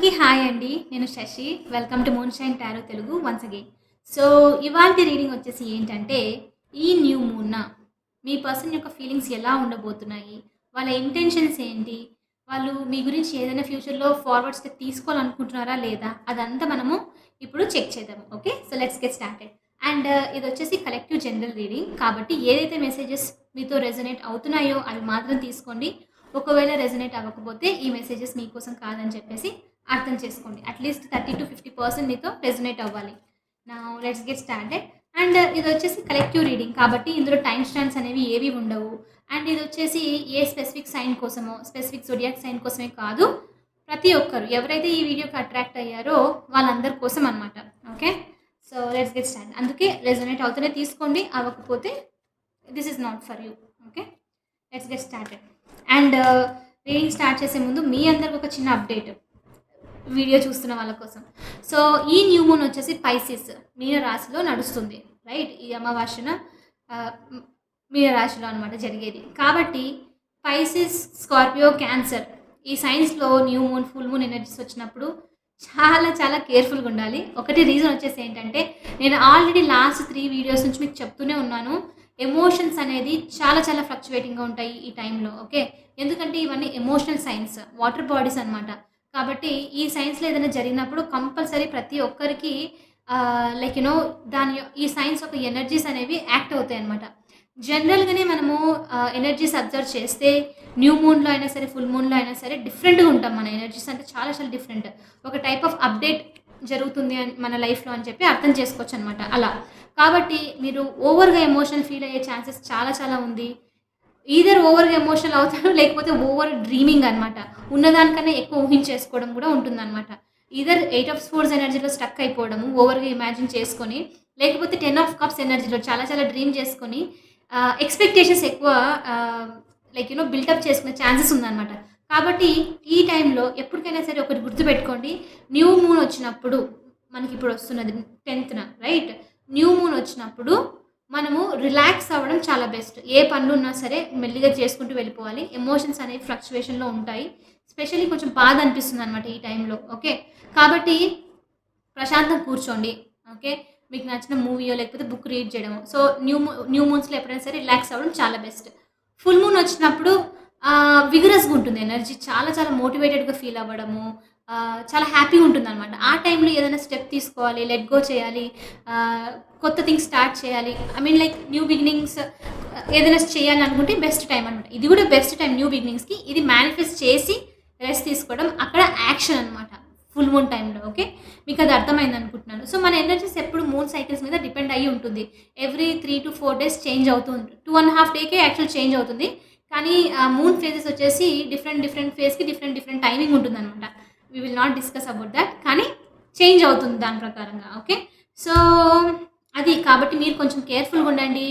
అందరికీ హాయ్ అండి. నేను Sasi. Welcome to moonshine tarot Telugu once again. So, ఇవాల్టి రీడింగ్ వచ్చేసి ఏంటంటే, ఈ న్యూ మూన్‌న మీ పర్సన్ యొక్క ఫీలింగ్స్ ఎలా ఉండబోతున్నాయి? వాళ్ళ ఇంటెన్షన్స్ ఏంటి? వాళ్ళు మీ గురించి ఏదైనా ఫ్యూచర్‌లో ఫార్వర్డ్ స్టెప్ తీసుకోవాలనుకుంటున్నారా లేదా? అదంతా మనము ఇప్పుడు చెక్ చేద్దాం. Okay. So, let's get started. And ఇదొచ్చేసి కలెక్టివ్ జనరల్ రీడింగ్. కాబట్టి ఏదైతే మెసేజెస్ మీతో రెజొనేట్ అవుతున్నాయో అవి మాత్రం తీసుకోండి. ఒకవేళ రెజొనేట్ అవ్వకపోతే ఈ మెసేజెస్ మీకోసం కాదని చెప్పేసి అర్థం చేసుకోండి. అట్లీస్ట్ 30-50% మీతో రెజొనేట్ అవ్వాలి. Now let's get started. And ఇదొచ్చేసి కలెక్టివ్ రీడింగ్ కాబట్టి ఇందులో టైమ్ స్టాంప్స్ అనేవి ఏవి ఉండవు. అండ్ ఇదొచ్చేసి ఏ స్పెసిఫిక్ సైన్ కోసమో, స్పెసిఫిక్ జోడియాక్ సైన్ కోసమే కాదు. ప్రతి ఒక్కరు ఎవరైతే ఈ వీడియోకి అట్రాక్ట్ అయ్యారో వాళ్ళందరి కోసం అనమాట. Okay. So let's get start. అందుకే రెజొనేట్ అవుతూనే తీసుకోండి. అవ్వకపోతే this is not for you. Okay. Let's get started. And reading start చేసే ముందు మీ అందరికి ఒక చిన్న అప్డేట్ వీడియో చూస్తున్న వాళ్ళ కోసం. సో ఈ న్యూ మూన్ వచ్చేసి పైసిస్ మీన రాశిలో నడుస్తుంది. రైట్. ఈ అమావాస్యన మీన రాశిలో అనమాట జరిగేది. కాబట్టి పైసిస్, స్కార్పియో, క్యాన్సర్ ఈ సైన్స్లో new moon, full moon energies వచ్చినప్పుడు చాలా చాలా కేర్ఫుల్గా ఉండాలి. ఒకటి రీజన్ వచ్చేసి ఏంటంటే, నేను ఆల్రెడీ లాస్ట్ 3 వీడియోస్ నుంచి మీకు చెప్తూనే ఉన్నాను. ఎమోషన్స్ అనేది చాలా చాలా ఫ్లక్చువేటింగ్గా ఉంటాయి ఈ టైంలో. ఓకే. ఎందుకంటే ఇవన్నీ ఎమోషనల్ సైన్స్, వాటర్ బాడీస్ అనమాట. కాబట్టి ఈ సైన్స్లో ఏదైనా జరిగినప్పుడు కంపల్సరీ ప్రతి ఒక్కరికి లైక్ యూనో ఈ సైన్స్ యొక్క ఎనర్జీస్ అనేవి యాక్ట్ అవుతాయి అనమాట. జనరల్గానే మనము ఎనర్జీస్ అబ్జర్వ్ చేస్తే న్యూ మూన్లో అయినా సరే, ఫుల్ మూన్లో అయినా సరే డిఫరెంట్గా ఉంటాం. మన ఎనర్జీస్ అంటే చాలా చాలా డిఫరెంట్. ఒక టైప్ ఆఫ్ అప్డేట్ జరుగుతుంది మన లైఫ్లో అని చెప్పి అర్థం చేసుకోవచ్చు అనమాట. అలా కాబట్టి మీరు ఓవర్గా ఎమోషనల్ ఫీల్ అయ్యే ఛాన్సెస్ చాలా చాలా ఉంది. ఈదర్ ఓవర్గా ఎమోషనల్ అవుతారు, లేకపోతే ఓవర్ డ్రీమింగ్ అనమాట. ఉన్నదానికన్నా ఎక్కువ ఊహించేసుకోవడం కూడా ఉంటుందన్నమాట. ఈదర్ 8 ఆఫ్ స్పోర్ట్స్ ఎనర్జీలో స్టక్ అయిపోవడము, ఓవర్గా ఇమాజిన్ చేసుకొని, లేకపోతే 10 ఆఫ్ కప్స్ ఎనర్జీలో చాలా చాలా డ్రీమ్ చేసుకొని ఎక్స్పెక్టేషన్స్ ఎక్కువ లైక్ యూనో బిల్డప్ చేసుకునే ఛాన్సెస్ ఉందన్నమాట. కాబట్టి ఈ టైంలో ఎప్పటికైనా సరే ఒకటి గుర్తుపెట్టుకోండి. న్యూ మూన్ వచ్చినప్పుడు మనకి ఇప్పుడు వస్తున్నది 10th రైట్. న్యూ మూన్ వచ్చినప్పుడు మనము రిలాక్స్ అవ్వడం చాలా బెస్ట్. ఏ పనులున్నా సరే మెల్లిగా చేసుకుంటూ వెళ్ళిపోవాలి. ఎమోషన్స్ అనేవి ఫ్లక్చువేషన్లో ఉంటాయి. స్పెషల్లీ కొంచెం బాధ అనిపిస్తుంది అనమాట ఈ టైంలో. ఓకే. కాబట్టి ప్రశాంతంగా కూర్చోండి. ఓకే. మీకు నచ్చిన మూవీయో లేకపోతే బుక్ రీడ్ చేయడము. సో న్యూ మూన్స్లో ఎప్పుడైనా సరే రిలాక్స్ అవ్వడం చాలా బెస్ట్. ఫుల్ మూన్ వచ్చినప్పుడు విగరస్గా ఉంటుంది ఎనర్జీ. చాలా చాలా మోటివేటెడ్గా ఫీల్ అవ్వడము, చాలా హ్యాపీగా ఉంటుందన్నమాట. ఆ టైంలో ఏదైనా స్టెప్ తీసుకోవాలి, లెట్ గో చేయాలి, కొత్త థింగ్స్ స్టార్ట్ చేయాలి. I mean like new beginnings ఏదైనా చేయాలి అనుకుంటే బెస్ట్ టైం అనమాట. ఇది కూడా బెస్ట్ టైం న్యూ బిగినింగ్స్కి. ఇది మేనిఫెస్ట్ చేసి రెస్ట్ తీసుకోవడం, అక్కడ యాక్షన్ అనమాట ఫుల్ మూన్ టైంలో. ఓకే. మీకు అది అర్థమైంది అనుకుంటున్నాను. సో మన ఎనర్జీస్ ఎప్పుడు మూన్ సైకిల్స్ మీద డిపెండ్ అయ్యి ఉంటుంది. ఎవ్రీ 3 to 4 days చేంజ్ అవుతూ ఉంటుంది. 2.5 డేకే యాక్చువల్ చేంజ్ అవుతుంది. కానీ మూన్ ఫేజెస్ వచ్చేసి డిఫరెంట్ ఫేజ్కి డిఫరెంట్ టైమింగ్ ఉంటుందన్నమాట. We will not discuss about that. కానీ చేంజ్ అవుతుంది దాని ప్రకారంగా. ఓకే. సో అది కాబట్టి మీరు కొంచెం కేర్ఫుల్గా ఉండండి.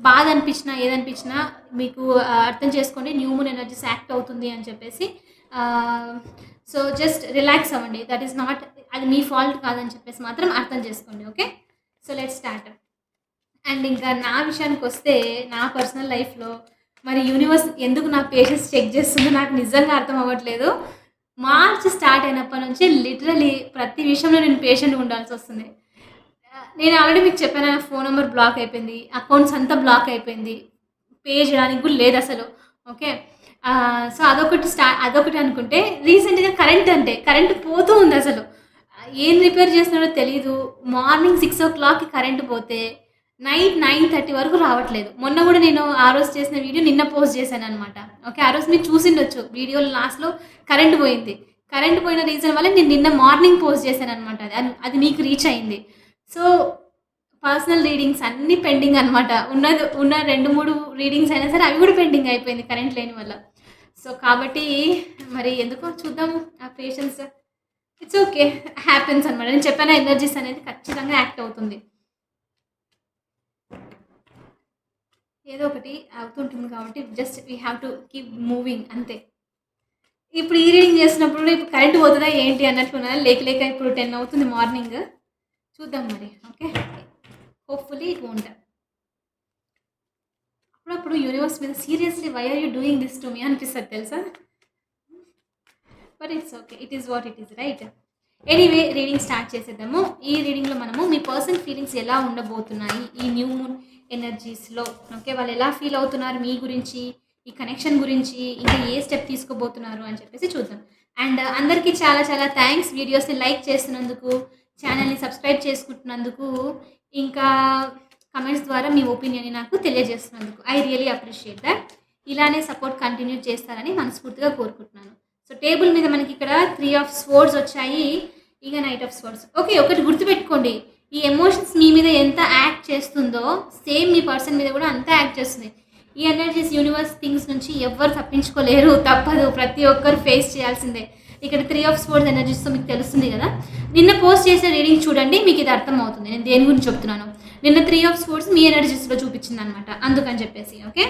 బాధ అనిపించినా ఏదనిపించినా మీకు అర్థం చేసుకోండి. న్యూ మూన్ ఎనర్జీస్ యాక్ట్ అవుతుంది అని చెప్పేసి. సో జస్ట్ రిలాక్స్ అవ్వండి. దట్ ఈస్ నాట్, అది మీ ఫాల్ట్ కాదని చెప్పేసి మాత్రం అర్థం చేసుకోండి. Okay. So let's start. And ఇంకా నా విషయానికి వస్తే, నా పర్సనల్ లైఫ్లో మరి యూనివర్స్ ఎందుకు నా పేషెన్స్ చెక్ చేస్తుందో నాకు నిజంగా అర్థం అవ్వట్లేదు. మార్చ్ స్టార్ట్ అయినప్పటి నుంచి లిటరలీ ప్రతి విషయంలో నేను పేషెంట్గా ఉండాల్సి వస్తుంది. నేను ఆల్రెడీ మీకు చెప్పాను, నా ఫోన్ నెంబర్ బ్లాక్ అయిపోయింది, అకౌంట్స్ అంతా బ్లాక్ అయిపోయింది, పే చేయడానికి కూడా లేదు అసలు. ఓకే. సో అదొకటి అనుకుంటే, రీసెంట్గా కరెంట్ పోతూ ఉంది అసలు. ఏం రిపేర్ చేస్తున్నాడో తెలీదు. మార్నింగ్ 6 o'clockకి కరెంట్ పోతే నైట్ 9:30 వరకు రావట్లేదు. మొన్న కూడా నేను ఆ రోజు చేసిన వీడియో నిన్న పోస్ట్ చేశాను అనమాట. ఓకే. ఆ రోజు మీరు చూసిండొచ్చు, వీడియో లాస్ట్లో కరెంట్ పోయింది. కరెంట్ పోయిన రీజన్ వల్ల నేను నిన్న మార్నింగ్ పోస్ట్ చేశాను అనమాట. అది మీకు రీచ్ అయింది. సో పర్సనల్ రీడింగ్స్ అన్నీ పెండింగ్ అనమాట. ఉన్న 2-3 రీడింగ్స్ అయినా సరే అవి కూడా పెండింగ్ అయిపోయింది కరెంట్ లేని వల్ల. సో కాబట్టి మరి ఎందుకో చూద్దాము ఆ పేషెన్స్. ఇట్స్ ఓకే, హ్యాపెన్స్ అనమాట. నేను చెప్పాను, ఎనర్జీస్ అనేది ఖచ్చితంగా యాక్ట్ అవుతుంది. ఏదో ఒకటి అవుతుంటుంది కాబట్టి just we have to keep moving అంతే. ఇప్పుడు ఈ రీడింగ్ చేసినప్పుడు కూడా ఇప్పుడు కరెంట్ పోతుందా ఏంటి అన్నట్టున్నాను. లేక ఇప్పుడు 10 అవుతుంది మార్నింగ్. చూద్దాం మరి. ఓకే. Hopefully it won't. అప్పుడప్పుడు యూనివర్స్ మీద seriously why are you doing this to me అనిపిస్తుంది తెలుసా. But it's okay, it is what it is right. Anyway reading start చేసేద్దాము. ఈ రీడింగ్‌లో మనము మీ పర్సన్ ఫీలింగ్స్ ఎలా ఉండబోతున్నాయి ఈ న్యూ మూన్ ఎనర్జీస్‌లో. ఓకే. వాళ్ళు ఎలా ఫీల్ అవుతున్నారు మీ గురించి, ఈ కనెక్షన్ గురించి, ఇంకా ఏ స్టెప్ తీసుకోబోతున్నారు అని చెప్పేసి చూద్దాం. అండ్ అందరికీ చాలా చాలా థాంక్స్ వీడియోస్‌ని లైక్ చేస్తున్నందుకు, ఛానల్‌ని సబ్స్క్రైబ్ చేసుకుంటున్నందుకు, ఇంకా కమెంట్స్ ద్వారా మీ ఒపీనియన్‌ని నాకు తెలియజేస్తున్నందుకు. I really appreciate that. ఇలానే సపోర్ట్ కంటిన్యూ చేస్తారని మనస్ఫూర్తిగా కోరుకుంటున్నాను. సో టేబుల్ మీద మనకి ఇక్కడ 3 ఆఫ్ స్వోర్డ్స్ వచ్చాయి. ఇక నైట్ ఆఫ్ స్వోర్డ్స్. ఓకే. ఒకటి గుర్తుపెట్టుకోండి. ఈ ఎమోషన్స్ మీ మీద ఎంత యాక్ట్ చేస్తుందో సేమ్ మీ పర్సన్ మీద కూడా అంతే యాక్ట్ చేస్తుంది. ఈ ఎనర్జీస్ యూనివర్స్ థింగ్స్ నుంచి ఎవ్వరు తప్పించుకోలేరు. తప్పదు. ప్రతి ఒక్కరు ఫేస్ చేయాల్సిందే. ఇక్కడ 3 ఆఫ్ స్వోర్డ్స్ ఎనర్జీస్‌తో మీకు తెలుస్తుంది కదా! నిన్న పోస్ట్ చేసిన రీడింగ్ చూడండి. మీకు ఇది అర్థమవుతుంది. నేను దేని గురించి చెప్తున్నానో. నిన్న 3 ఆఫ్ స్వోర్డ్స్ మీ ఎనర్జీస్‌లో చూపించిందనమాట. అందుకని చెప్పేసి. ఓకే.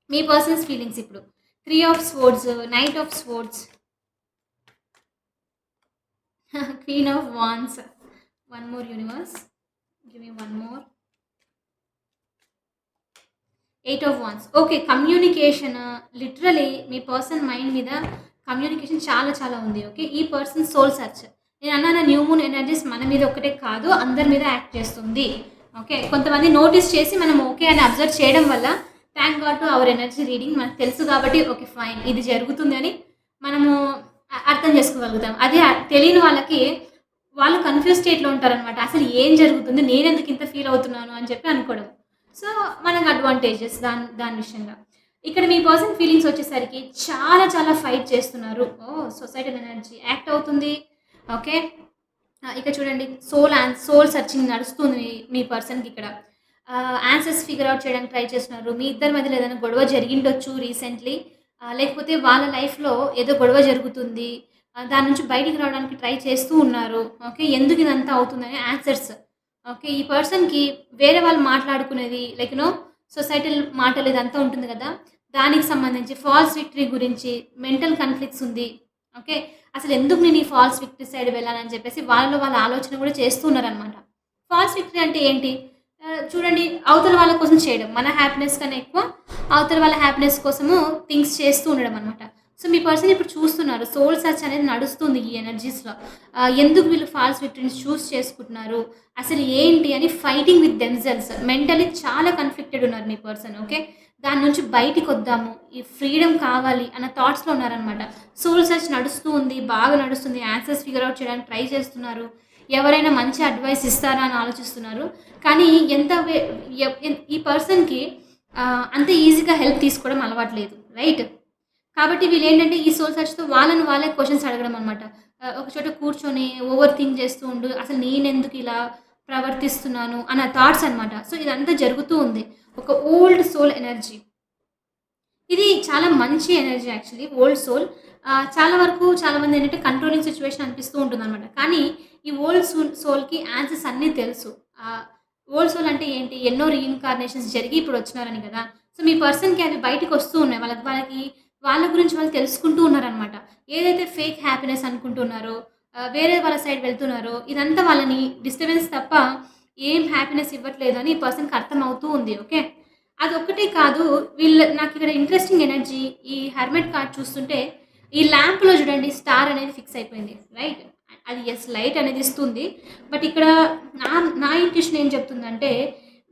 మీ పర్సన్స్ ఫీలింగ్స్ ఇప్పుడు 3 of swords, knight of swords, queen of wands. One more universe. Give me one more. 8 of wands. Okay. Communication literally me person mind మీద కమ్యూనికేషన్ చాలా చాలా ఉంది. ఓకే. ఈ పర్సన్ సోల్ సర్చ్. నేను అన్నాను new moon energies మన మీద ఒక్కటే కాదు అందరి మీద యాక్ట్ చేస్తుంది. ఓకే. కొంతమంది నోటీస్ చేసి మనం ఓకే అని అబ్జర్వ్ చేయడం వల్ల thank God to our energy reading మనకు తెలుసు కాబట్టి ఓకే ఫైన్ ఇది జరుగుతుంది అని మనము అర్థం చేసుకోగలుగుతాం. అదే తెలియని వాళ్ళకి వాళ్ళు కన్ఫ్యూజ్ స్టేట్లో ఉంటారనమాట. అసలు ఏం జరుగుతుంది, నేనెందుకు ఇంత ఫీల్ అవుతున్నాను అని చెప్పి అనుకోవడం. సో మనకు అడ్వాంటేజెస్ దాని విషయంగా. ఇక్కడ మీ పర్సన్ ఫీలింగ్స్ వచ్చేసరికి చాలా చాలా ఫైట్ చేస్తున్నారు. సొసైటల్ ఎనర్జీ యాక్ట్ అవుతుంది. ఓకే. ఇక చూడండి సోల్ సర్చింగ్ నడుస్తుంది మీ పర్సన్కి ఇక్కడ. ఆన్సర్స్ ఫిగర్ అవుట్ చేయడానికి ట్రై చేస్తున్నారు. మీ ఇద్దరి మధ్యలో ఏదైనా గొడవ జరిగిండొచ్చు రీసెంట్లీ. లేకపోతే వాళ్ళ లైఫ్‌లో ఏదో గొడవ జరుగుతుంది. దాని నుంచి బయటికి రావడానికి ట్రై చేస్తూ ఉన్నారు. ఓకే. ఎందుకు ఇదంతా అవుతుందని ఆన్సర్స్. ఓకే. ఈ పర్సన్‌కి వేరే వాళ్ళు మాట్లాడుకునేది లైక్ సొసైటల్ మాటలు ఇదంతా ఉంటుంది కదా! దానికి సంబంధించి ఫాల్స్ విక్టరీ గురించి మెంటల్ కాన్‌ఫ్లిక్ట్స్ ఉంది. ఓకే. అసలు ఎందుకు నేను ఈ ఫాల్స్ విక్టరీ సైడ్ వెళ్ళాలని చెప్పేసి వాళ్ళలో వాళ్ళ ఆలోచన కూడా చేస్తూ ఉన్నారనమాట. ఫాల్స్ విక్టరీ అంటే ఏంటి? చూడండి అవతల వాళ్ళ కోసం చేయడం. మన హ్యాపీనెస్ కన్నా ఎక్కువ అవతల వాళ్ళ హ్యాపీనెస్ కోసము థింగ్స్ చేస్తూ ఉండడం అనమాట. సో మీ పర్సన్ ఇప్పుడు చూస్తున్నారు. సోల్ సర్చ్ అనేది నడుస్తుంది ఈ ఎనర్జీస్‌లో. ఎందుకు వీళ్ళు ఫాల్స్ విక్టరీని చూస్ చేసుకుంటున్నారు? అసలు ఏంటి అని ఫైటింగ్ విత్ దెమ్‌సెల్వ్స్. మెంటల్లీ చాలా కన్‌ఫ్లిక్టెడ్ ఉన్నారు మీ పర్సన్. ఓకే. దాని నుంచి బయటికొద్దాము. ఈ ఫ్రీడమ్ కావాలి అన్న థాట్స్‌లో ఉన్నారనమాట. సోల్ సర్చ్ నడుస్తూ ఉంది. బాగా నడుస్తుంది. ఆన్సర్స్ ఫిగర్ అవుట్ చేయడానికి ట్రై చేస్తున్నారు. ఎవరైనా మంచి అడ్వైస్ ఇస్తారా అని ఆలోచిస్తున్నారు. కానీ ఎంత ఈ పర్సన్‌కి అంత ఈజీగా హెల్ప్ తీసుకోవడం అలవాట్లేదు. రైట్? కాబట్టి వీళ్ళేంటంటే ఈ సోల్ సర్చ్‌తో వాళ్ళని వాళ్ళే క్వెషన్స్ అడగడం అనమాట. ఒక చోట కూర్చొని ఓవర్ థింక్ చేస్తూ ఉండు. అసలు నేనెందుకు ఇలా ప్రవర్తిస్తున్నాను అన్న థాట్స్ అనమాట. సో ఇదంతా జరుగుతూ ఉంది. ఒక ఓల్డ్ సోల్ ఎనర్జీ. ఇది చాలా మంచి ఎనర్జీ యాక్చువల్లీ ఓల్డ్ సోల్. చాలా వరకు చాలామంది ఏంటంటే కంట్రోలింగ్ సిట్యుయేషన్ అనిపిస్తూ ఉంటుందనమాట. కానీ ఈ ఓల్డ్ సోల్‌కి ఆన్సర్స్ అన్నీ తెలుసు. ఓల్డ్ సోల్ అంటే ఏంటి? ఎన్నో రీఇన్‌కార్నేషన్స్ జరిగి ఇప్పుడు వచ్చినారని కదా! సో మీ పర్సన్‌కి అవి బయటికి వస్తూ ఉన్నాయి. వాళ్ళకి వాళ్ళ గురించి వాళ్ళు తెలుసుకుంటూ ఉన్నారనమాట. ఏదైతే ఫేక్ హ్యాపీనెస్ అనుకుంటున్నారో, వేరే వాళ్ళ సైడ్ వెళ్తున్నారో, ఇదంతా వాళ్ళని డిస్టర్బెన్స్ తప్ప ఏం హ్యాపీనెస్ ఇవ్వట్లేదు అని ఈ పర్సన్‌కి అర్థమవుతూ ఉంది. ఓకే. అదొక్కటే కాదు నాకిక్కడ ఇంట్రెస్టింగ్ ఎనర్జీ ఈ హెర్మిట్ కార్డ్ చూస్తుంటే ఈ ల్యాంప్‌లో చూడండి స్టార్ అనేది ఫిక్స్ అయిపోయింది. రైట్? అది యెస్ లైట్ అనేది ఇస్తుంది. బట్ ఇక్కడ నా నా ఇంట్యూషన్ ఏం చెప్తుందంటే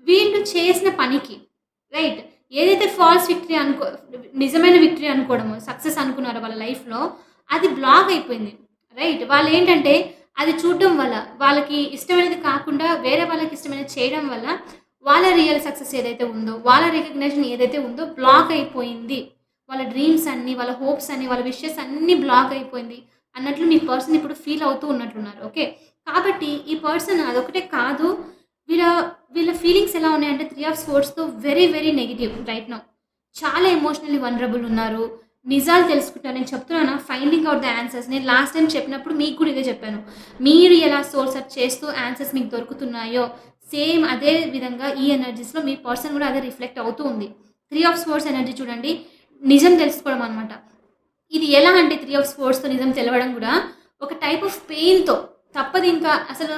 వీళ్ళు చేసిన పనికి రైట్ ఏదైతే ఫాల్స్ విక్టరీ నిజమైన విక్టరీ అనుకోవడము సక్సెస్ అనుకున్నారో వాళ్ళ లైఫ్‌లో అది బ్లాక్ అయిపోయింది. రైట్? వాళ్ళేంటంటే అది చూడడం వల్ల వాళ్ళకి ఇష్టమైనది కాకుండా వేరే వాళ్ళకి ఇష్టమైనది చేయడం వల్ల వాళ్ళ రియల్ సక్సెస్ ఏదైతే ఉందో, వాళ్ళ రికగ్నిషన్ ఏదైతే ఉందో బ్లాక్ అయిపోయింది. వాళ్ళ డ్రీమ్స్ అన్నీ, వాళ్ళ హోప్స్ అన్నీ, వాళ్ళ విషెస్ అన్నీ బ్లాక్ అయిపోయింది అన్నట్లు మీ పర్సన్ ఇప్పుడు ఫీల్ అవుతూ ఉన్నట్లున్నారు. ఓకే. కాబట్టి ఈ పర్సన్ అదొకటే కాదు వీళ్ళ వీళ్ళ ఫీలింగ్స్ ఎలా ఉన్నాయంటే 3 ఆఫ్ స్వోర్డ్స్‌తో very very negative right now. చాలా ఎమోషనల్లీ వల్నరబుల్ ఉన్నారు. నిజాలు తెలుసుకుంటారు. నేను చెప్తున్నానా ఫైండింగ్ ఔట్ ద ఆన్సర్స్. నేను లాస్ట్ టైమ్ చెప్పినప్పుడు మీకు కూడా ఇదే చెప్పాను. మీరు ఎలా సోల్ సెర్చ్ చేస్తూ ఆన్సర్స్ మీకు దొరుకుతున్నాయో సేమ్ అదే విధంగా ఈ ఎనర్జీస్‌లో మీ పర్సన్ కూడా అదే రిఫ్లెక్ట్ అవుతూ ఉంది. 3 ఆఫ్ స్వోర్డ్స్ ఎనర్జీ చూడండి. నిజం తెలుసుకోవడం అనమాట. ఇది ఎలా అంటే 3 ఆఫ్ స్వోర్డ్స్‌తో నిజం తెలవడం కూడా ఒక టైప్ ఆఫ్ పెయిన్‌తో తప్పదింకా అసలు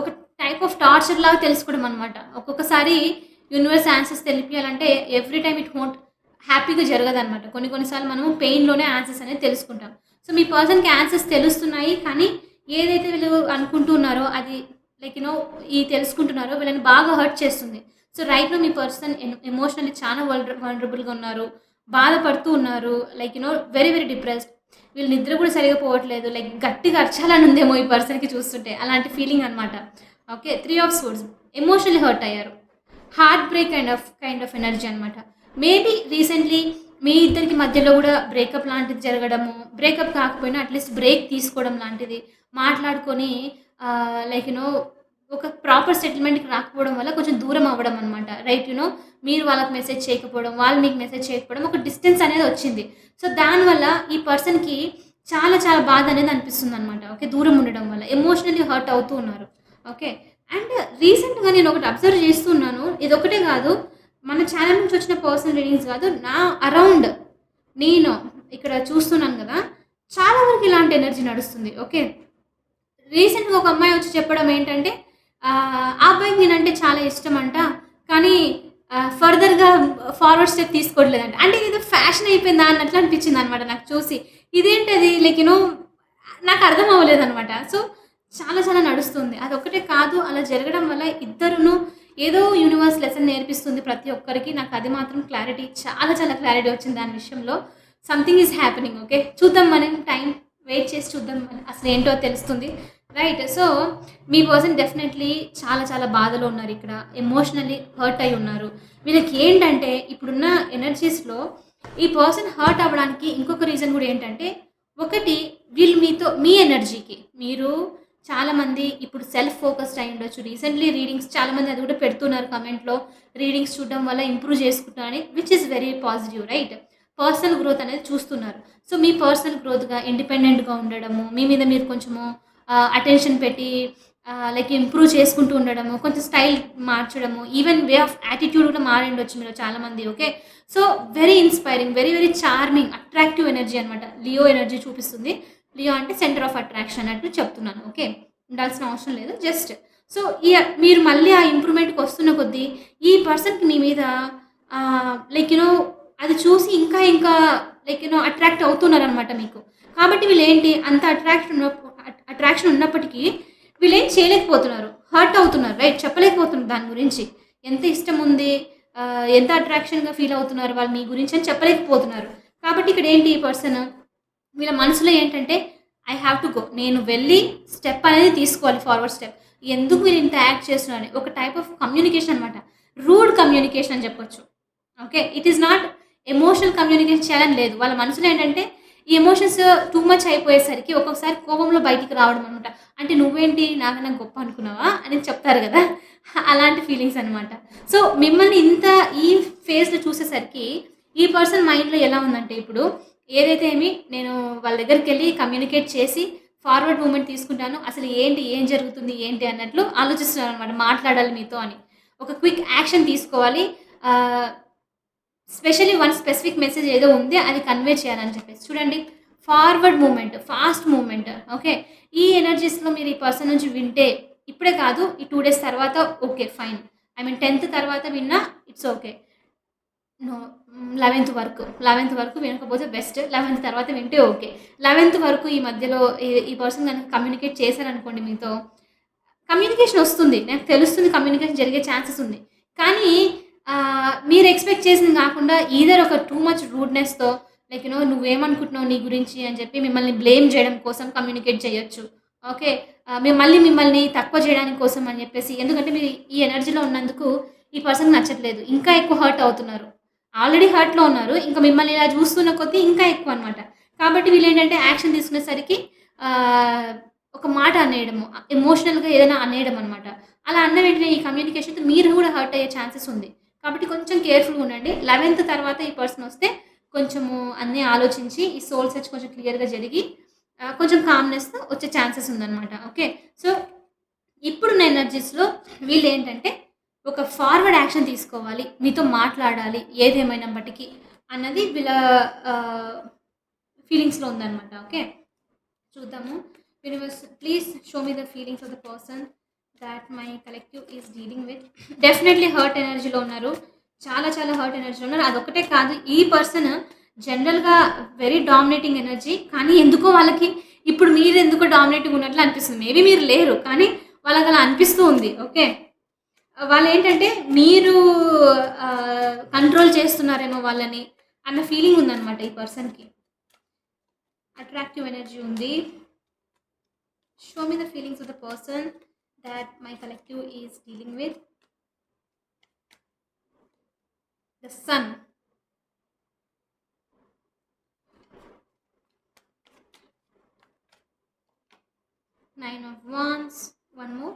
ఒక టైప్ ఆఫ్ టార్చర్ లాగా తెలుసుకోవడం అనమాట. ఒక్కొక్కసారి యూనివర్స్ ఆన్సర్స్ తెలిపియాలంటే ఎవ్రీ టైమ్ ఇట్ వోంట్ హ్యాపీగా జరగదనమాట. కొన్ని కొన్ని సార్లు మనము పెయిన్‌లోనే ఆన్సర్స్ అనేది తెలుసుకుంటాం. సో మీ పర్సన్‌కి ఆన్సర్స్ తెలుస్తున్నాయి. కానీ ఏదైతే వీళ్ళు అనుకుంటున్నారో అది ఈ తెలుసుకుంటున్నారో వీళ్ళని బాగా హర్ట్ చేస్తుంది. సో రైట్ నౌ మీ పర్సన్ ఎమోషనల్లీ చాలా వల్నరబుల్‌గా ఉన్నారు. బాధపడుతూ ఉన్నారు. Very very depressed. వీళ్ళు నిద్ర కూడా సరిగ్గా పోవట్లేదు. గట్టిగా అరచాలని ఉందేమో ఈ పర్సన్‌కి చూస్తుంటే. అలాంటి ఫీలింగ్ అనమాట. Okay. 3 of swords emotionally hurt అయ్యారు. Heart break kind of energy అనమాట. మేబీ రీసెంట్‌లీ మీ ఇద్దరికి మధ్యలో కూడా బ్రేకప్ లాంటిది జరగడము, బ్రేకప్ కాకపోయినా అట్‌లీస్ట్ బ్రేక్ తీసుకోవడం లాంటిది మాట్లాడుకొని ఆహ్, లైక్ యూ నో ఒక ప్రాపర్ సెటిల్‌మెంట్‌కి రాకపోవడం వల్ల కొంచెం దూరం అవ్వడం అనమాట. మీరు వాళ్ళకి మెసేజ్ చేయకపోవడం, వాళ్ళు మీకు మెసేజ్ చేయకపోవడం, ఒక డిస్టెన్స్ అనేది వచ్చింది. సో దానివల్ల ఈ పర్సన్‌కి చాలా చాలా బాధ అనేది అనిపిస్తుందనమాట. ఓకే. దూరం ఉండడం వల్ల ఎమోషనల్లీ హర్ట్ అవుతూ ఉన్నారు. ఓకే. అండ్ రీసెంట్‌గా నేను ఒకటి అబ్జర్వ్ చేస్తున్నాను. ఇదొక్కటే కాదు. మన ఛానల్ నుంచి వచ్చిన పర్సనల్ రీడింగ్స్ కాదు. నా అరౌండ్ నేను ఇక్కడ చూస్తున్నాను కదా! చాలా వరకు ఇలాంటి ఎనర్జీ నడుస్తుంది. ఓకే. రీసెంట్‌గా ఒక అమ్మాయి వచ్చి చెప్పడం ఏంటంటే, ఆ అబ్బాయికి నేనంటే చాలా ఇష్టమంట. కానీ ఫర్దర్‌గా ఫార్వర్డ్ స్టెప్ తీసుకోవట్లేదంట. అంటే ఇదేదో ఫ్యాషన్ అయిపోయిందా అన్నట్లు అనిపించిందనమాట నాకు చూసి. ఇదేంటది నాకు అర్థం అవ్వలేదనమాట. సో, చాలా చాలా నడుస్తుంది. అదొక్కటే కాదు అలా జరగడం వల్ల ఇద్దరును ఏదో యూనివర్స్ లెసన్ నేర్పిస్తుంది ప్రతి ఒక్కరికి. నాకు అది మాత్రం క్లారిటీ చాలా చాలా క్లారిటీ వచ్చింది దాని విషయంలో. Something is happening. ఓకే. చూద్దాం మనం టైం వెయిట్ చేసి చూద్దాం అసలేంటో తెలుస్తుంది. రైట్. సో, మీ పర్సన్ డెఫినెట్‌లీ చాలా చాలా బాధలో ఉన్నారిక్కడ. ఎమోషనల్లీ హర్ట్ అయ్యి ఉన్నారు. వీళ్ళకేంటంటే ఇప్పుడున్న ఎనర్జీస్‌లో ఈ పర్సన్ హర్ట్ అవ్వడానికి ఇంకొక రీజన్ గూడా ఏంటంటే, ఒకటి వీళ్ళు మీ ఎనర్జీకి మీరు చాలామంది ఇప్పుడు సెల్ఫ్ ఫోకస్డ్ అయ్యి ఉండొచ్చు. రీసెంట్‌లీ రీడింగ్స్ చాలామంది అది కూడా పెడుతున్నారు కామెంట్‌లో. రీడింగ్స్ చూడడం వల్ల ఇంప్రూవ్ చేసుకుంటున్నారని which is very positive right. Personal growth అనేది చూస్తున్నారు. సో, మీ పర్సనల్ గ్రోత్‌గా ఇండిపెండెంట్‌గా ఉండడము, మీ మీద మీరు కొంచెము అటెన్షన్ పెట్టి ఇంప్రూవ్ చేసుకుంటూ ఉండడము, కొంచెం స్టైల్ మార్చడము, ఈవెన్ వే ఆఫ్ యాటిట్యూడ్ కూడా మారిండొచ్చు మీలో చాలామంది. Okay. So, very inspiring, very very charming, attractive energy అనమాట. లియో ఎనర్జీ చూపిస్తుంది. లియో అంటే సెంటర్ ఆఫ్ అట్రాక్షన్ అన్నట్టు చెప్తున్నాను. ఓకే. ఉండాల్సిన అవసరం లేదు. జస్ట్ సో, మీరు మళ్ళీ ఆ ఇంప్రూవ్‌మెంట్‌కి వస్తున్న కొద్దీ ఈ పర్సన్‌కి మీ మీద ఆహ్, లైక్ యూ నో అది చూసి ఇంకా ఇంకా అట్రాక్ట్ అవుతున్నారనమాట మీకు. కాబట్టి వీళ్ళేంటి అంత అట్రాక్షన్ ఉన్నప్పటికీ వీళ్ళేం చేయలేకపోతున్నారు. హర్ట్ అవుతున్నారు. రైట్. చెప్పలేకపోతున్నారు దాని గురించి. ఎంత ఇష్టం ఉంది, ఎంత అట్రాక్షన్‌గా ఫీల్ అవుతున్నారు వాళ్ళు మీ గురించి అని చెప్పలేకపోతున్నారు. కాబట్టి ఇక్కడేంటి ఈ పర్సన్ వీళ్ళ మనసులో ఏంటంటే ఐ హావ్ టు గో. నేను వెళ్ళి స్టెప్ అనేది తీసుకోవాలి ఫార్వర్డ్ స్టెప్. ఎందుకు వీళ్ళు ఇంత యాక్ట్ చేస్తున్నారని ఒక టైప్ ఆఫ్ కమ్యూనికేషన్ అనమాట. రూడ్ కమ్యూనికేషన్ అని చెప్పొచ్చు. Okay. It is not emotional communication చేయాలని లేదు. వాళ్ళ మనసులో ఏంటంటే ఈ ఎమోషన్స్ టూ మచ్ అయిపోయేసరికి ఒక్కొక్కసారి కోపంలో బయటికి రావడం అనమాట. అంటే నువ్వేంటి నాకన్నా గొప్ప అనుకున్నావా అని చెప్తారు గదా! అలాంటి ఫీలింగ్స్ అనమాట. సో, మిమ్మల్ని ఇంత ఈ ఫేజ్‌లో చూసేసరికి ఈ పర్సన్ మైండ్‌లో ఎలా ఉందంటే ఇప్పుడు ఏదైతే నేను వాళ్ళ దగ్గరికెళ్ళి కమ్యూనికేట్ చేసి ఫార్వర్డ్ మూవ్‌మెంట్ తీసుకుంటాను. అసలు ఏంటి? ఏం జరుగుతుంది? ఏంటి? అన్నట్లు ఆలోచిస్తున్నారనమాట. మాట్లాడాలి మీతో అని. ఒక క్విక్ యాక్షన్ తీసుకోవాలి. ఆహ్, స్పెషల్లీ వన్ స్పెసిఫిక్ మెసేజ్ ఏదో ఉంది అది కన్వే చేయాలని చెప్పేసి. చూడండి forward movement, fast movement. Okay. ఈ ఎనర్జీస్‌లో మీరు ఈ పర్సన్ నుంచి వింటే ఇప్పుడే కాదు ఈ 2 డేస్ తర్వాత ఓకే. ఫైన్. ఐ మీన్ 10థ్ తర్వాత విన్నా ఇట్స్ ఓకే. నో. 11థ్ వరకు వినకపోతే బెస్ట్. 11థ్ తర్వాత వింటే ఓకే. 11థ్ వరకు ఈ మధ్యలో ఈ పర్సన్ గనుక కమ్యూనికేట్ చేశారనుకోండి మీతో, కమ్యూనికేషన్ ఒస్తుంది. నాకు తెలుస్తుంది కమ్యూనికేషన్ జరిగే ఛాన్సెస్ ఉంది. కానీ మీరు ఎక్స్‌పెక్ట్ చేసింది గాకుండా ఈదర్ ఒక టూ మచ్ రూడ్‌నెస్‌తో నువ్వేమనుకుంటున్నావు నీ గురించి అని చెప్పి మిమ్మల్ని బ్లేమ్ జేయడం కోసం కమ్యూనికేట్ చేయొచ్చు. ఓకే. మిమ్మల్ని తక్కువ జేయడానికి కోసం అని జెప్పేసి ఎందుకంటే మీరు ఈ ఎనర్జీలో ఉన్నందుకు ఈ పర్సన్‌కి నచ్చట్లేదు. ఇంకా ఎక్కువ హర్ట్ అవుతున్నారు. ఆల్రెడీ హర్ట్‌లో ఉన్నారు. ఇంకా మిమ్మల్ని ఇలా చూస్తున్న కొద్దీ ఇంకా ఎక్కువనమాట. కాబట్టి వీళ్ళేంటంటే యాక్షన్ తీసుకునేసరికి ఆహ్, ఒక మాట అనేయడము. ఎమోషనల్‌గా ఏదైనా అనేయడం అనమాట. అలా అన్న వెంటనే ఈ కమ్యూనికేషన్‌తో మీరు గూడా హర్ట్ అయ్యే ఛాన్సెస్ ఉంది. కాబట్టి కొంచెం కేర్‌ఫుల్‌గా ఉండండి. 11థ్ తర్వాత ఈ పర్సన్ వస్తే కొంచెము అన్నీ ఆలోచించి ఈ సోల్ సెర్చ్ కొంచెం క్లియర్‌గా జరిగి కొంచెం కామ్‌నెస్‌తో వచ్చే ఛాన్సెస్ ఉందనమాట. ఓకే. సో, ఇప్పుడున్న ఎనర్జీస్‌లో వీళ్ళేంటంటే ఒక ఫార్వర్డ్ యాక్షన్ తీసుకోవాలి. మీతో మాట్లాడాలి ఏదేమైనప్పటికీ అన్నది వీళ్ళ ఆహ్, ఫీలింగ్స్‌లో ఉందనమాట. ఓకే. చూద్దాము. Universe please show me the feelings of the person thought my collective is dealing with. Definitely hurt ఎనర్జీలో ఉన్నారు. చాలా చాలా హర్ట్ ఎనర్జీలో ఉన్నారు. అదొక్కటే కాదు ఈ పర్సన్ జనరల్‌గా వెరీ డామినేటింగ్ ఎనర్జీ. కానీ ఎందుకో వాళ్ళకి ఇప్పుడు మీరెందుకో డామినేటింగ్ ఉన్నట్లు అనిపిస్తుంది. మేబీ మీరు లేరు. కానీ వాళ్ళకలా అనిపిస్తూ ఉంది. ఓకే. వాళ్ళేంటంటే మీరు కంట్రోల్ చేస్తున్నారేమో వాళ్ళని అన్న ఫీలింగ్ ఉందనమాట ఈ పర్సన్‌కి. అట్రాక్టివ్ ఎనర్జీ ఉంది. Show me the feelings of the person that my collective is dealing with. The sun. Nine of Wands. One more.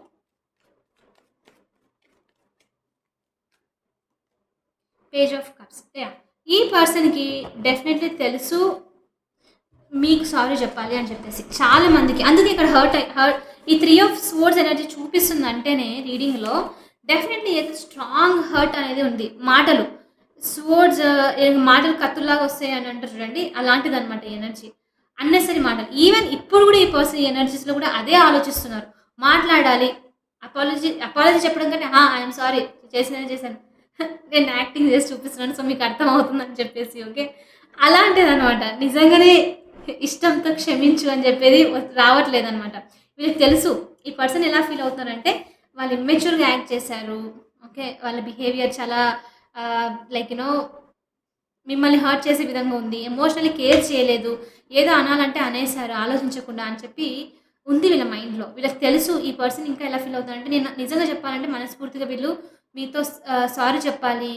Page of Cups. Yeah. ఈ పర్సన్కి డెఫినెట్లీ తెలుసు మీకు సారీ చెప్పాలి అని చెప్పేసి చాలా మందికి. అందుకే ఇక్కడ హర్ట్ ఈ 3 ఆఫ్ స్వర్డ్స్ ఎనర్జీ చూపిస్తుంది అంటేనే రీడింగ్లో డెఫినెట్లీ ఏదో స్ట్రాంగ్ హర్ట్ అనేది ఉంది. మాటలు స్వర్డ్స్ మాటలు కత్తుల్లాగా వస్తాయి అని అంటారు చూడండి, అలాంటిది అనమాట ఈ ఎనర్జీ. అన్నెసరీ మాటలు. ఈవెన్ ఇప్పుడు కూడా ఈ పర్సన్ ఈ ఎనర్జీస్లో కూడా అదే ఆలోచిస్తున్నారు. మాట్లాడాలి, అపాలజీ చెప్పడం కంటే ఐఎమ్ సారీ చేశాను నేను యాక్టింగ్ చేసి చూపిస్తున్నాను సో మీకు అర్థం అవుతుందని చెప్పేసి. ఓకే, అలాంటిదనమాట. నిజంగానే ఇష్టంతో క్షమించు అని చెప్పేది రావట్లేదనమాట. వీళ్ళకి తెలుసు ఈ పర్సన్ ఎలా ఫీల్ అవుతున్నారంటే వాళ్ళు ఇమ్మెచ్యూర్గా యాక్ట్ చేశారు. ఓకే, వాళ్ళ బిహేవియర్ చాలా లైక్ మిమ్మల్ని హర్ట్ చేసే విధంగా ఉంది. ఎమోషనల్లీ కేర్ చేయలేదు, ఏదో అనాలంటే అనేసారు ఆలోచించకుండా అని చెప్పి ఉంది వీళ్ళ మైండ్లో. వీళ్ళకి తెలుసు ఈ పర్సన్ ఇంకా ఎలా ఫీల్ అవుతారంటే, నేను నిజంగా చెప్పాలంటే మనస్ఫూర్తిగా వీళ్ళు మీతో సారీ చెప్పాలి,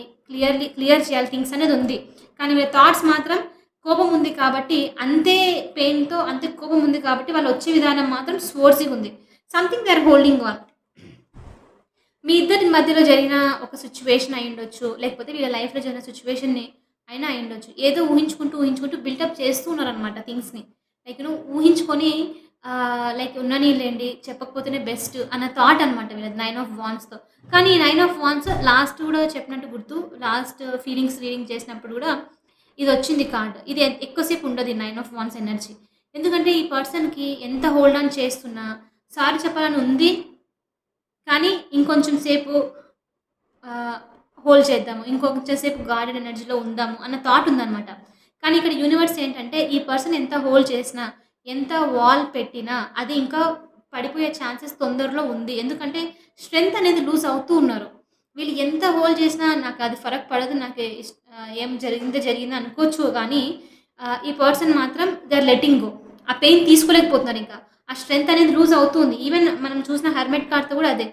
క్లియర్ చేయాలి థింగ్స్ అనేది ఉంది. కానీ వీళ్ళ థాట్స్ మాత్రం కోపం ఉంది కాబట్టి, అంతే పెయిన్తో అంతే కోపం ఉంది కాబట్టి వాళ్ళు వచ్చే విధానం మాత్రం స్పోర్ట్స్గా ఉంది. Something they are holding on. మీ ఇద్దరి మధ్యలో జరిగిన ఒక సిచ్యువేషన్ అయి ఉండొచ్చు, లేకపోతే వీళ్ళ లైఫ్లో జరిగిన సిచ్యువేషన్ని అయినా అయి ఉండొచ్చు. ఏదో ఊహించుకుంటూ బిల్డప్ చేస్తూ ఉన్నారనమాట థింగ్స్ని. లైక్ ఊహించుకొని లైక్ ఉన్ననీలేండి చెప్పకపోతేనే బెస్ట్ అన్న థాట్ అనమాట వీళ్ళది 9 ఆఫ్ వాండ్స్తో. కానీ ఈ 9 ఆఫ్ వాండ్స్ లాస్ట్ కూడా చెప్పినట్టు గుర్తు, లాస్ట్ ఫీలింగ్స్ రీడింగ్ చేసినప్పుడు కూడా ఇది వచ్చింది కార్డ్. ఇది ఎక్కువసేపు ఉండదు ఈ 9 ఆఫ్ వాండ్స్ ఎనర్జీ. ఎందుకంటే ఈ పర్సన్కి ఎంత హోల్డ్ ఆన్ చేస్తున్నా సారీ చెప్పాలని ఉంది, కానీ ఇంకొంచెం సేపు హోల్డ్ చేద్దాము, ఇంకొంచెం సేపు గార్డెన్ ఎనర్జీలో ఉందాము అన్న థాట్ ఉందన్నమాట. కానీ ఇక్కడ యూనివర్స్ ఏంటంటే ఈ పర్సన్ ఎంత హోల్డ్ చేసినా, ఎంత వాల్ పెట్టినా అది ఇంకా పడిపోయే ఛాన్సెస్ తొందరలో ఉంది. ఎందుకంటే స్ట్రెంగ్త్ అనేది లూజ్ అవుతూ ఉన్నారు. వీళ్ళు ఎంత హోల్డ్ చేసినా నాకు అది ఫరక్ పడదు, నాకు ఏం జరిగిందో అనుకోవచ్చు. కానీ ఈ పర్సన్ మాత్రం దే ఆర్ లెట్టింగ్ గో. ఆ పెయిన్ తీసుకోలేకపోతున్నారు. ఇంకా ఆ స్ట్రెంగ్త్ అనేది లూజ్ అవుతుంది. ఈవెన్ మనం చూసిన హెర్మెట్ కార్డ్తో కూడా అదే,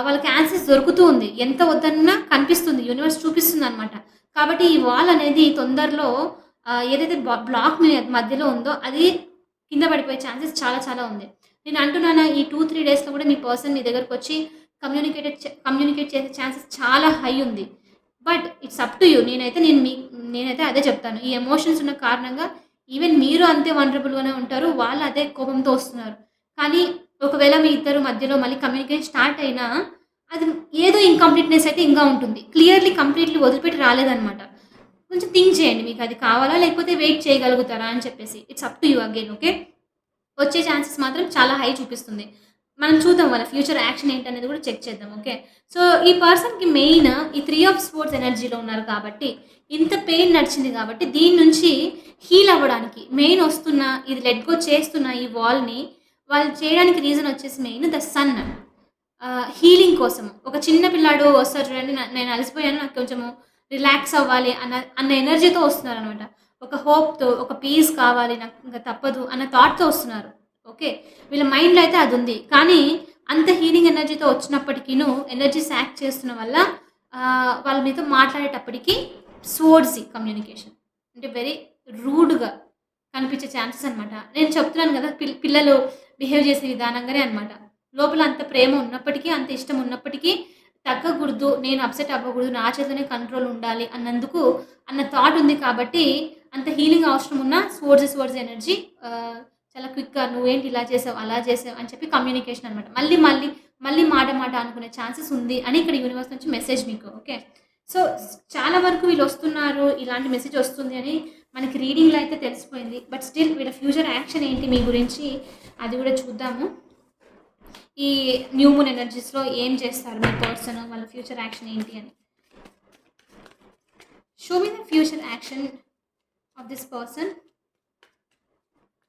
వాళ్ళకి ఆన్సర్స్ దొరుకుతూ ఉంది. ఎంత వద్దన్నా కనిపిస్తుంది, యూనివర్స్ చూపిస్తుంది అనమాట. కాబట్టి ఈ వాల్ అనేది తొందరలో ఏదైతే బ్లాక్ మధ్యలో ఉందో అది కింద పడిపోయే ఛాన్సెస్ చాలా చాలా ఉంది. నేను అంటున్నాను ఈ 2-3 డేస్లో కూడా మీ పర్సన్ మీ దగ్గరకు వచ్చి కమ్యూనికేట్ చేసే ఛాన్సెస్ చాలా హై ఉంది. But it's up to you. నేనైతే అదే చెప్తాను. ఈ ఎమోషన్స్ ఉన్న కారణంగా ఈవెన్ మీరు అంతే వనరబుల్గానే ఉంటారు, వాళ్ళు అదే కోపంతో వస్తున్నారు. కానీ ఒకవేళ మీ ఇద్దరు మధ్యలో మళ్ళీ కమ్యూనికేషన్ స్టార్ట్ అయినా అది ఏదో ఇన్కంప్లీట్నెస్ అయితే ఇంకా ఉంటుంది. కంప్లీట్లీ వదిలిపెట్టి రాలేదనమాట. కొంచెం థింక్ చేయండి, మీకు అది కావాలా లేకపోతే వెయిట్ చేయగలుగుతారా అని చెప్పేసి. It's up to you again. Okay, వచ్చే ఛాన్సెస్ మాత్రం చాలా హై చూపిస్తుంది. మనం చూద్దాం వాళ్ళ ఫ్యూచర్ యాక్షన్ ఏంటనేది కూడా చెక్ చేద్దాం. ఓకే, సో ఈ పర్సన్కి మెయిన్ ఈ 3 ఆఫ్ స్పోర్ట్స్ ఎనర్జీలో ఉన్నారు కాబట్టి, ఇంత పెయిన్ నడిచింది కాబట్టి దీని నుంచి హీల్ అవ్వడానికి మెయిన్ వస్తున్న, ఇది లెట్ గో చేస్తున్న ఈ వాల్ని వాళ్ళు చేయడానికి రీజన్ వచ్చేసి మెయిన్ ద సన్. హీలింగ్ కోసం ఒక చిన్న పిల్లాడు వస్తారు చూడండి, నేను అలసిపోయాను, నాకు కొంచెము రిలాక్స్ అవ్వాలి అన్న ఎనర్జీతో వస్తున్నారు అనమాట. ఒక హోప్తో, ఒక పీస్ కావాలి నాకు ఇంకా తప్పదు అన్న థాట్తో వస్తున్నారు. ఓకే, వీళ్ళ మైండ్లో అయితే అది ఉంది. కానీ అంత హీలింగ్ ఎనర్జీతో వచ్చినప్పటికీను ఎనర్జీస్ యాక్ట్ చేస్తున్న వల్ల వాళ్ళ మీతో మాట్లాడేటప్పటికి స్వర్డ్సీ కమ్యూనికేషన్ అంటే వెరీ రూడ్గా కనిపించే ఛాన్సెస్ అనమాట. నేను చెప్తున్నాను కదా, పిల్లలు బిహేవ్ చేసే విధానంగానే అనమాట. లోపల అంత ప్రేమ ఉన్నప్పటికీ, అంత ఇష్టం ఉన్నప్పటికీ తగ్గకూడదు, నేను అప్సెట్ అవ్వకూడదు, నా చేతనే కంట్రోల్ ఉండాలి అన్న థాట్ ఉంది. కాబట్టి అంత హీలింగ్ అవసరం ఉన్న స్వర్డ్స్ ఎనర్జీ చాలా క్విక్గా నువ్వేంటి ఇలా చేసావు అలా చేసావు అని చెప్పి కమ్యూనికేషన్ అనమాట. మళ్ళీ మాట అనుకునే ఛాన్సెస్ ఉంది అని ఇక్కడ యూనివర్స్ నుంచి మెసేజ్ మీకు. ఓకే, సో చాలా వరకు వీళ్ళు వస్తున్నారు, ఇలాంటి మెసేజ్ వస్తుంది అని మనకి రీడింగ్లో అయితే తెలిసిపోయింది. బట్ స్టిల్ వీళ్ళ ఫ్యూచర్ యాక్షన్ ఏంటి మీ గురించి అది కూడా చూద్దాము. ఈ న్యూ మూన్ ఎనర్జీస్లో ఏం చేస్తారు మీ పర్సన్, వాళ్ళ ఫ్యూచర్ యాక్షన్ ఏంటి అని. Show me the future action of this person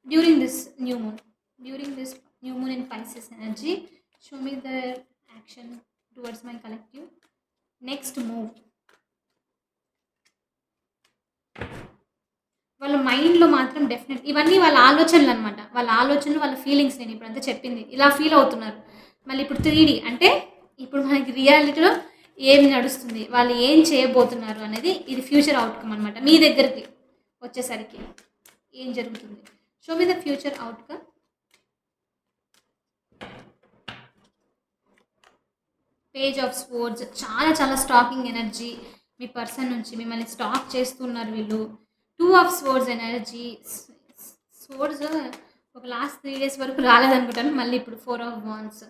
during this new moon. During this new moon in Pisces energy, show me the action towards my collective. Next move. వాళ్ళ మైండ్లో మాత్రం definite ఇవన్నీ వాళ్ళ ఆలోచనలు అనమాట. వాళ్ళ ఆలోచనలు, వాళ్ళ ఫీలింగ్స్ నేను ఇప్పుడంతా చెప్పింది. ఇలా ఫీల్ అవుతున్నారు. మళ్ళీ ఇప్పుడు 3D అంటే ఇప్పుడు మనకి రియాలిటీలో ఏమి నడుస్తుంది, వాళ్ళు ఏం చేయబోతున్నారు అనేది ఇది ఫ్యూచర్ అవుట్కమ్ అనమాట. మీ దగ్గరికి వచ్చేసరికి ఏం జరుగుతుంది. Show me the future outcome. Page of swords, చాలా చాలా స్టాకింగ్ ఎనర్జీ మీ పర్సన్ నుంచి మిమ్మల్ని స్టాక్ చేస్తున్నారు వీళ్ళు. 2 ఆఫ్ స్వోర్డ్స్ ఎనర్జీ. స్వోర్డ్స్ ఒక లాస్ట్ 3 days వరకు రాలేదనుకుంటాను, మళ్ళీ ఇప్పుడు 4 of wands.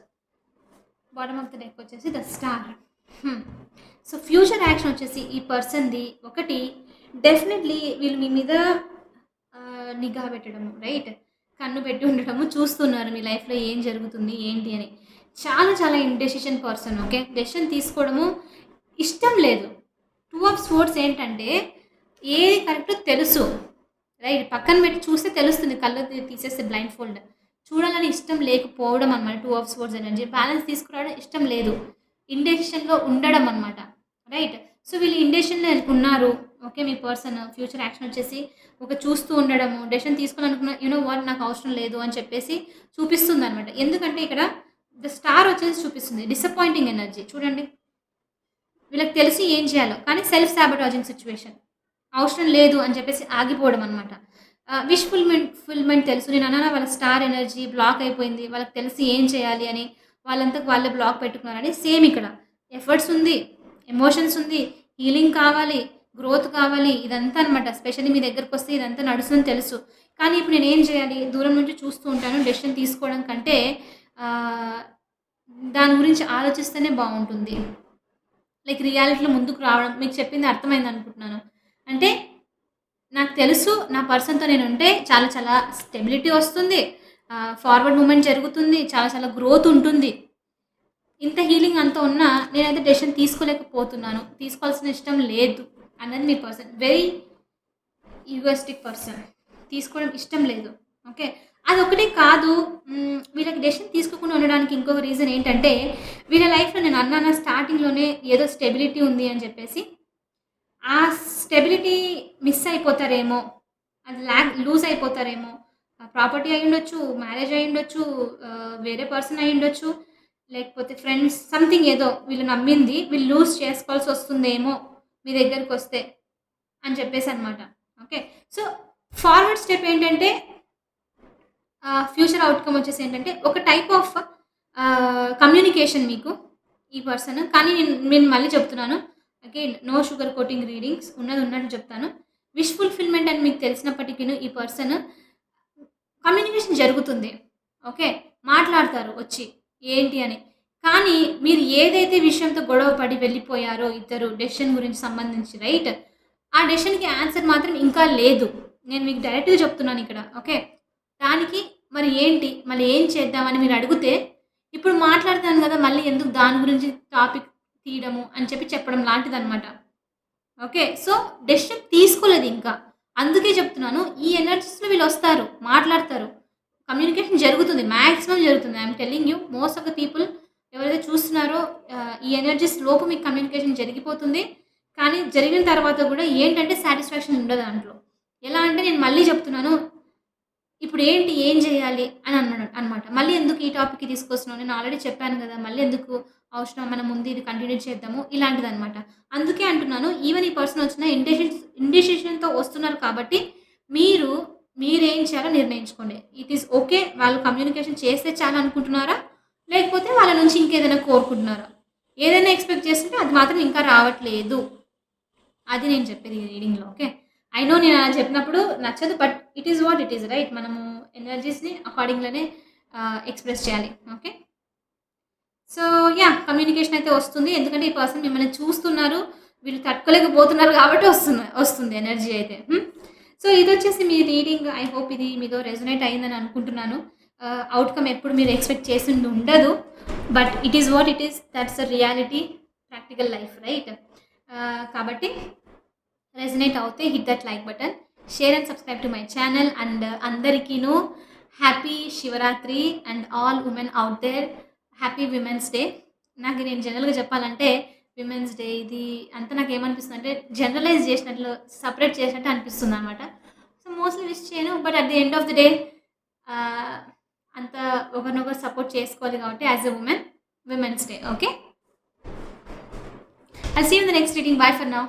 Bottom of the deck వచ్చేసి the star. So future action వచ్చేసి ఈ పర్సన్ది ఒకటి, డెఫినెట్లీ వీళ్ళు మీ మీద నిఘా పెట్టడము, రైట్, కన్ను పెట్టి ఉండటము, చూస్తున్నారు మీ లైఫ్లో ఏం జరుగుతుంది ఏంటి అని. చాలా చాలా ఇండెసిషన్ పర్సన్. ఓకే, డెసిషన్ తీసుకోవడము ఇష్టం లేదు. 2 ఆఫ్ స్వోర్డ్స్ ఏంటంటే ఏది కరెక్టో తెలుసు, రైట్, పక్కన పెట్టి చూస్తే తెలుస్తుంది, కళ్ళు తీసేస్తే బ్లైండ్ ఫోల్డ్, చూడాలని ఇష్టం లేకపోవడం అనమాట. 2 ఆఫ్ స్వోర్డ్స్ ఎనర్జీ. బ్యాలెన్స్ తీసుకురావడం ఇష్టం లేదు, ఇండెసిషన్లో ఉండడం అనమాట, రైట్. సో వీళ్ళు ఇండెసిషన్లో ఉన్నారు. ఓకే, మీ పర్సన్ ఫ్యూచర్ యాక్షన్ వచ్చేసి ఒక చూస్తూ ఉండడము, డెసిషన్ తీసుకోవాలనుకున్న యూనో వాట్ నాకు అవసరం లేదు అని చెప్పేసి చూపిస్తుంది అనమాట. ఎందుకంటే ఇక్కడ ద స్టార్ వచ్చేసి చూపిస్తుంది డిసప్పాయింటింగ్ ఎనర్జీ. చూడండి, వీళ్ళకి తెలిసి ఏం చేయాలో కానీ సెల్ఫ్ సాబటాజింగ్ సిచ్యువేషన్, అవసరం లేదు అని చెప్పేసి ఆగిపోవడం అనమాట. విష్ ఫుల్మెంట్ తెలుసు. నేను అన్నా వాళ్ళ స్టార్ ఎనర్జీ బ్లాక్ అయిపోయింది, వాళ్ళకి తెలిసి ఏం చేయాలి అని వాళ్ళంతకు వాళ్ళే బ్లాక్ పెట్టుకున్నారని. సేమ్ ఇక్కడ ఎఫర్ట్స్ ఉంది, ఎమోషన్స్ ఉంది, హీలింగ్ కావాలి, గ్రోత్ కావాలి, ఇదంతా అనమాట. స్పెషల్లీ మీ దగ్గరకు వస్తే ఇదంతా నడుస్తుందని తెలుసు, కానీ ఇప్పుడు నేను ఏం చేయాలి, దూరం నుంచి చూస్తూ ఉంటాను. డెసిషన్ తీసుకోవడం కంటే దాని గురించి ఆలోచిస్తేనే బాగుంటుంది. లైక్ రియాలిటీలో ముందుకు రావడం. మీకు చెప్పింది అర్థమైంది అనుకుంటున్నాను. అంటే నాకు తెలుసు నా పర్సన్తో నేను ఉంటే చాలా చాలా స్టెబిలిటీ వస్తుంది, ఫార్వర్డ్ మూమెంట్ జరుగుతుంది, చాలా చాలా గ్రోత్ ఉంటుంది. ఇంత హీలింగ్ అంతా ఉన్నా నేనైతే డెసిషన్ తీసుకోలేకపోతున్నాను, తీసుకోవాల్సిన ఇష్టం లేదు అన్నది మీ పర్సన్. వెరీ ఈగోయిస్టిక్ పర్సన్, తీసుకోవడం ఇష్టం లేదు. ఓకే, అదొకటే కాదు, వీళ్ళకి డెసిషన్ తీసుకోకుండా ఉండడానికి ఇంకొక రీజన్ ఏంటంటే వీళ్ళ లైఫ్లో నేను అన్నాను స్టార్టింగ్లోనే ఏదో స్టెబిలిటీ ఉంది అని చెప్పేసి, ఆ స్టెబిలిటీ మిస్ అయిపోతారేమో, అది లూజ్ అయిపోతారేమో. ప్రాపర్టీ అయి ఉండొచ్చు, మ్యారేజ్ అయి ఉండొచ్చు, వేరే పర్సన్ అయి ఉండొచ్చు, లేకపోతే ఫ్రెండ్స్, సంథింగ్ ఏదో వీళ్ళు నమ్మింది వీళ్ళు లూజ్ చేసుకోవాల్సి వస్తుందేమో మీ దగ్గరికి వస్తే అని చెప్పేసి అనమాట. ఓకే, సో ఫార్వర్డ్ స్టెప్ ఏంటంటే ఫ్యూచర్ అవుట్కమ్ వచ్చేసి ఏంటంటే ఒక టైప్ ఆఫ్ కమ్యూనికేషన్ మీకు ఈ పర్సన్. కానీ నేను మళ్ళీ చెప్తున్నాను, again no sugar coating readings, ఉన్నది ఉన్నట్టు చెప్తాను. విష్ ఫుల్ఫిల్మెంట్ అని మీకు తెలిసినప్పటికీ ఈ పర్సన్ కమ్యూనికేషన్ జరుగుతుంది. ఓకే, మాట్లాడతారు వచ్చి ఏంటి అని. కానీ మీరు ఏదైతే విషయంతో గొడవ పడి వెళ్ళిపోయారో ఇద్దరు డెసిషన్ గురించి సంబంధించి, రైట్, ఆ డెసిషన్కి ఆన్సర్ మాత్రం ఇంకా లేదు. నేను మీకు డైరెక్ట్గా చెప్తున్నాను ఇక్కడ. ఓకే, దానికి మరి ఏంటి, మళ్ళీ ఏం చేద్దామని మీరు అడిగితే ఇప్పుడు మాట్లాడతాను కదా, మళ్ళీ ఎందుకు దాని గురించి టాపిక్ తీయడము అని చెప్పడం లాంటిదన్నమాట. ఓకే, సో డెసిషన్ తీసుకోలేదు ఇంకా, అందుకే చెప్తున్నాను. ఈ ఎనర్జీస్లో వీళ్ళు వస్తారు, మాట్లాడతారు, కమ్యూనికేషన్ జరుగుతుంది, మ్యాక్సిమం జరుగుతుంది. I'm telling you, most of the people ఎవరైతే చూస్తున్నారో ఈ ఎనర్జీస్ లోపు మీకు కమ్యూనికేషన్ జరిగిపోతుంది. కానీ జరిగిన తర్వాత కూడా ఏంటంటే సాటిస్ఫాక్షన్ ఉండదు దాంట్లో. ఎలా అంటే నేను మళ్ళీ చెప్తున్నాను, ఇప్పుడు ఏంటి ఏం చేయాలి అని అనమాట. మళ్ళీ ఎందుకు ఈ టాపిక్కి తీసుకొస్తున్నాను, నేను ఆల్రెడీ చెప్పాను కదా, మళ్ళీ ఎందుకు అవసరం, మనం ముందు ఇది కంటిన్యూ చేద్దాము, ఇలాంటిది అనమాట. అందుకే అంటున్నాను, ఈవెన్ ఈ పర్సన్ వచ్చిన ఇండెసిషన్తో వస్తున్నారు కాబట్టి మీరేం చేయాలో నిర్ణయించుకోండి. ఇట్ ఈస్ ఓకే, వాళ్ళు కమ్యూనికేషన్ చేస్తే చాలా అనుకుంటున్నారా, లేకపోతే వాళ్ళ నుంచి ఇంకేదైనా కోరుకుంటున్నారా, ఏదైనా ఎక్స్పెక్ట్ చేస్తుంటే అది మాత్రం ఇంకా రావట్లేదు. అది నేను చెప్పేది ఈ రీడింగ్లో. ఓకే, ఐ నో నేను అలా చెప్పినప్పుడు నచ్చదు, but it is what it is, right. మనము ఎనర్జీస్ని అకార్డింగ్లోనే ఎక్స్ప్రెస్ చేయాలి. ఓకే, సో యా, కమ్యూనికేషన్ అయితే వస్తుంది. ఎందుకంటే ఈ పర్సన్ మిమ్మల్ని చూస్తున్నారు, వీళ్ళు తట్టుకోలేకపోతున్నారు కాబట్టి వస్తుంది ఎనర్జీ అయితే. సో ఇది వచ్చేసి మీ రీడింగ్. ఐ హోప్ ఇది మీతో రెజొనేట్ అయిందని అనుకుంటున్నాను. అవుట్కమ్ ఎప్పుడు మీరు ఎక్స్పెక్ట్ చేసి ఉండదు, but it is what it is, that's the reality, practical life, right. కాబట్టి రెజొనేట్ అవుతే hit that like button, share and subscribe to my channel. And అందరికీను happy Shivaratri and all women out there happy women's day. నాకు నేను జనరల్గా చెప్పాలంటే women's day ఇది అంతా నాకు ఏమనిపిస్తుంది అంటే జనరలైజ్ చేసినట్లు సపరేట్ చేసినట్టు అనిపిస్తుంది అనమాట. సో మోస్ట్లీ విష్ చేయను, but at the end of the day అంతా ఒకరినొకరు సపోర్ట్ చేసుకోవాలి కాబట్టి as a woman women's day. Okay, I see you in the next reading. Bye for now.